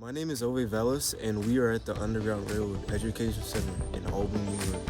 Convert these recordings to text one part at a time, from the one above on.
My name is Ove Velos, and we are at the Underground Railroad Education Center in Albany, New York.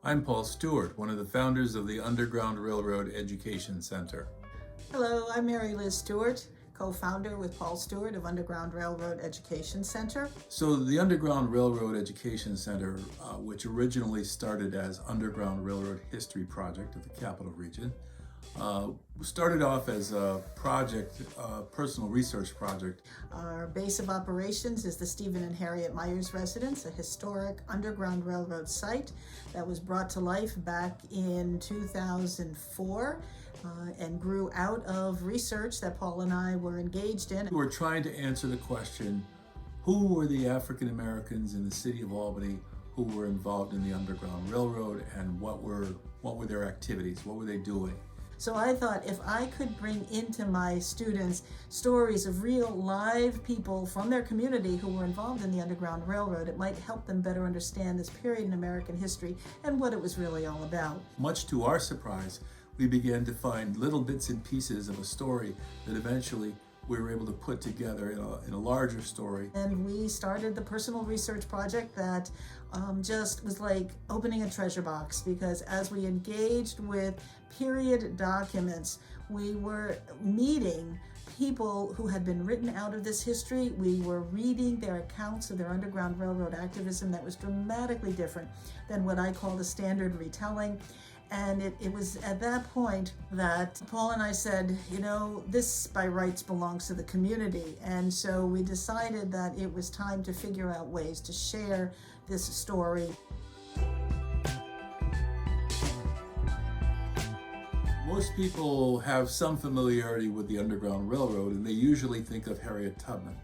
I'm Paul Stewart, one of the founders of the Underground Railroad Education Center. Hello, I'm Mary Liz Stewart, co-founder with Paul Stewart of Underground Railroad Education Center. So the Underground Railroad Education Center, which originally started as Underground Railroad History Project of the Capital Region, started off as a project, personal research project. Our base of operations is the Stephen and Harriet Myers residence, a historic Underground Railroad site that was brought to life back in 2004 and grew out of research that Paul and I were engaged in. We're trying to answer the question, who were the African Americans in the city of Albany who were involved in the Underground Railroad, and what were their activities, what were they doing? So I thought if I could bring into my students stories of real live people from their community who were involved in the Underground Railroad, it might help them better understand this period in American history and what it was really all about. Much to our surprise, we began to find little bits and pieces of a story that eventually we were able to put together in a larger story. And we started the personal research project that just was like opening a treasure box, because as we engaged with period documents, we were meeting people who had been written out of this history. We were reading their accounts of their Underground Railroad activism that was dramatically different than what I call the standard retelling. And it was at that point that Paul and I said, you know, this by rights belongs to the community. And so we decided that it was time to figure out ways to share this story. Most people have some familiarity with the Underground Railroad, and they usually think of Harriet Tubman.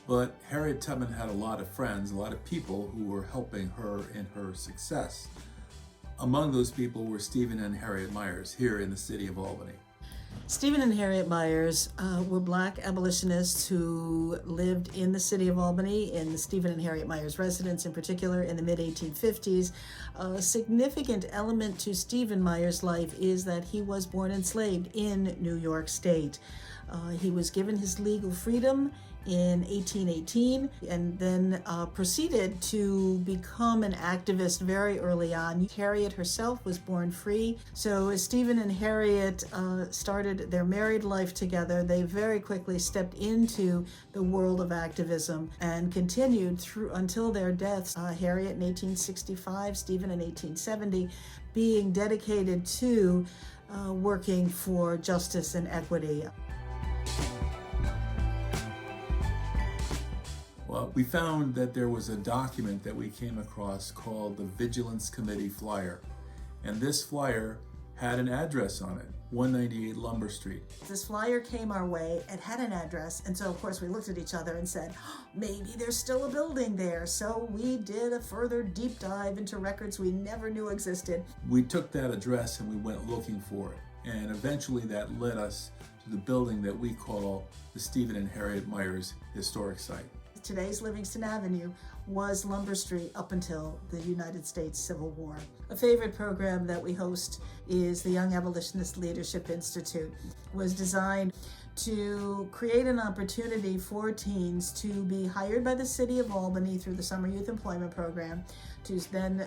But Harriet Tubman had a lot of friends, a lot of people who were helping her in her success. Among those people were Stephen and Harriet Myers here in the city of Albany. Stephen and Harriet Myers were Black Abolitionists who lived in the city of Albany, in the Stephen and Harriet Myers residence in particular, in the mid-1850s. A significant element to Stephen Myers' life is that he was born enslaved in New York State. He was given his legal freedom in 1818 and then proceeded to become an activist very early on. Harriet herself was born free. So as Stephen and Harriet started their married life together, they very quickly stepped into the world of activism and continued through until their deaths. Harriet in 1865, Stephen in 1870, being dedicated to working for justice and equity. Well, we found that there was a document that we came across called the Vigilance Committee Flyer. And this flyer had an address on it, 198 Lumber Street. This flyer came our way, it had an address, and so of course we looked at each other and said, oh, maybe there's still a building there. So we did a further deep dive into records we never knew existed. We took that address and we went looking for it. And eventually that led us to the building that we call the Stephen and Harriet Myers Historic Site. Today's Livingston Avenue was Lumber Street up until the United States Civil War. A favorite program that we host is the Young Abolitionist Leadership Institute. It was designed to create an opportunity for teens to be hired by the city of Albany through the Summer Youth Employment Program, to then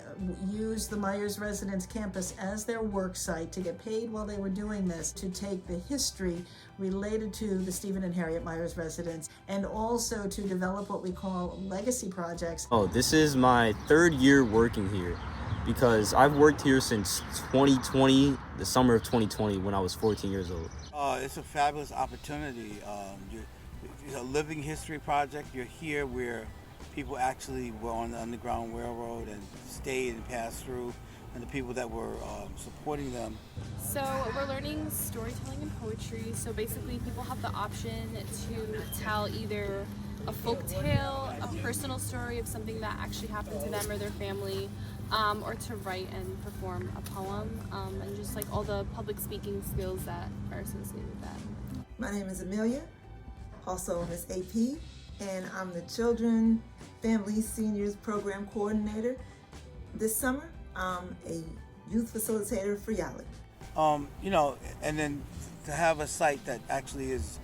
use the Myers Residence campus as their work site, to get paid while they were doing this, to take the history related to the Stephen and Harriet Myers residence, and also to develop what we call legacy projects. Oh, this is my third year working here, because I've worked here since 2020, the summer of 2020, when I was 14 years old. It's a fabulous opportunity. It's a living history project. You're here where people actually were on the Underground Railroad and stayed and passed through, and the people that were supporting them. So we're learning storytelling and poetry. So basically people have the option to tell either a folk tale, a personal story of something that actually happened to them or their family, or to write and perform a poem, and just like all the public speaking skills that are associated with that. My name is Amelia, also Miss AP, and I'm the Children, Family, Seniors Program Coordinator. This summer, I'm a youth facilitator for YALI. And then to have a site that actually is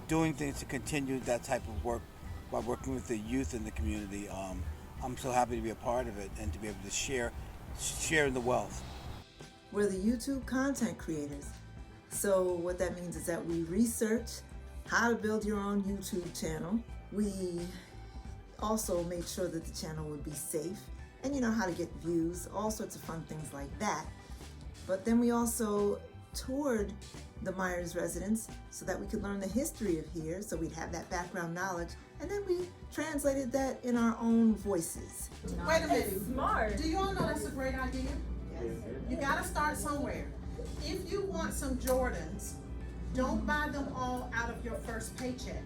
doing things to continue that type of work by working with the youth in the community, I'm so happy to be a part of it and to be able to share in the wealth. We're the YouTube content creators. So what that means is that we research how to build your own YouTube channel. We also made sure that the channel would be safe and how to get views, all sorts of fun things like that. But then we also toured the Myers residence so that we could learn the history of here, so we'd have that background knowledge, and then we translated that in our own voices. Wait a minute. Smart. Do you all know that's a great idea? Yes. You gotta start somewhere. If you want some Jordans, don't buy them all out of your first paycheck.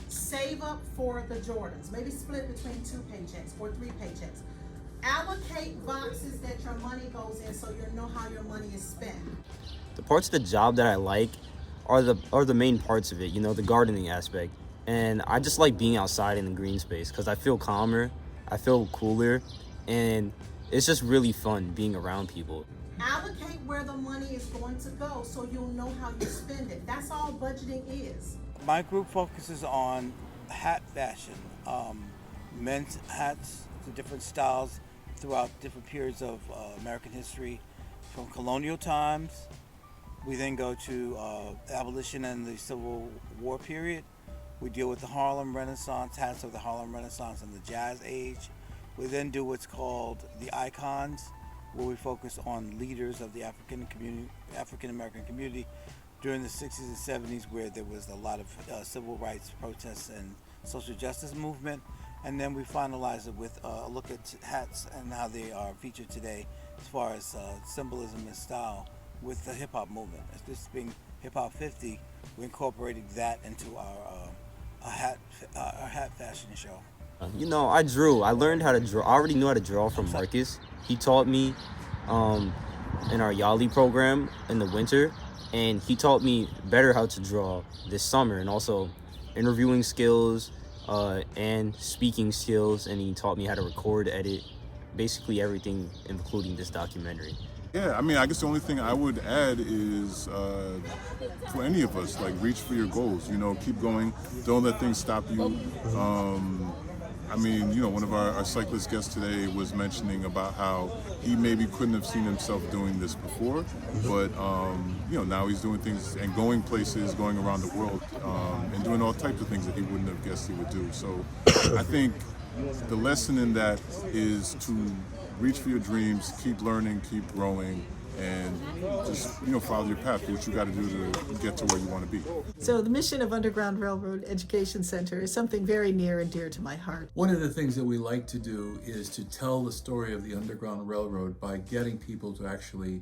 Save up for the Jordans. Maybe split between 2 paychecks or 3 paychecks. Allocate boxes that your money goes in so you know how your money is spent. The parts of the job that I like are the main parts of it, the gardening aspect. And I just like being outside in the green space because I feel calmer, I feel cooler, and it's just really fun being around people. Allocate where the money is going to go so you'll know how you spend it. That's all budgeting is. My group focuses on hat fashion, men's hats, the different styles throughout different periods of American history, from colonial times. We then go to abolition and the Civil War period. We deal with the Harlem Renaissance, hats of the Harlem Renaissance and the Jazz Age. We then do what's called the icons, where we focus on leaders of the African American community during the 60s and 70s, where there was a lot of civil rights protests and social justice movement. And then we finalize it with a look at hats and how they are featured today as far as symbolism and style with the hip-hop movement. This being Hip Hop 50, we incorporated that into our hat fashion show. I drew. I learned how to draw. I already knew how to draw from Marcus. He taught me in our YALI program in the winter, and he taught me better how to draw this summer, and also interviewing skills and speaking skills, and he taught me how to record, edit, basically everything, including this documentary. Yeah, I guess the only thing I would add is for any of us, reach for your goals, keep going, don't let things stop you. One of our cyclist guests today was mentioning about how he maybe couldn't have seen himself doing this before, but now he's doing things and going places, going around the world, and doing all types of things that he wouldn't have guessed he would do. So I think the lesson in that is to reach for your dreams, keep learning, keep growing, and just follow your path, do what you got to do to get to where you want to be. So the mission of Underground Railroad Education Center is something very near and dear to my heart. One of the things that we like to do is to tell the story of the Underground Railroad by getting people to actually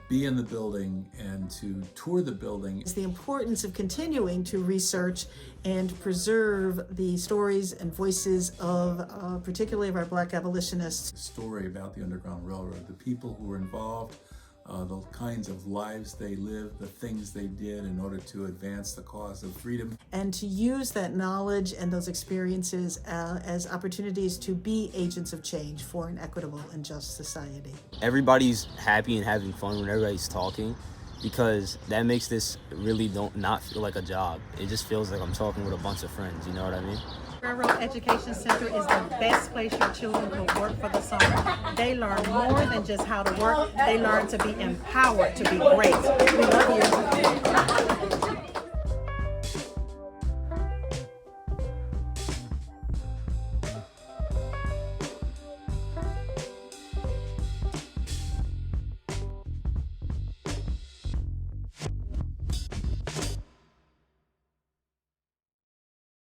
be in the building and to tour the building. It's the importance of continuing to research and preserve the stories and voices of, particularly of our Black abolitionists. Story about the Underground Railroad, the people who were involved, the kinds of lives they lived, the things they did in order to advance the cause of freedom. And to use that knowledge and those experiences as opportunities to be agents of change for an equitable and just society. Everybody's happy and having fun when everybody's talking, because that makes this really not feel like a job. It just feels like I'm talking with a bunch of friends, you know what I mean? Railroad Education Center is the best place your children could work for the summer. They learn more than just how to work. They learn to be empowered to be great. We love you.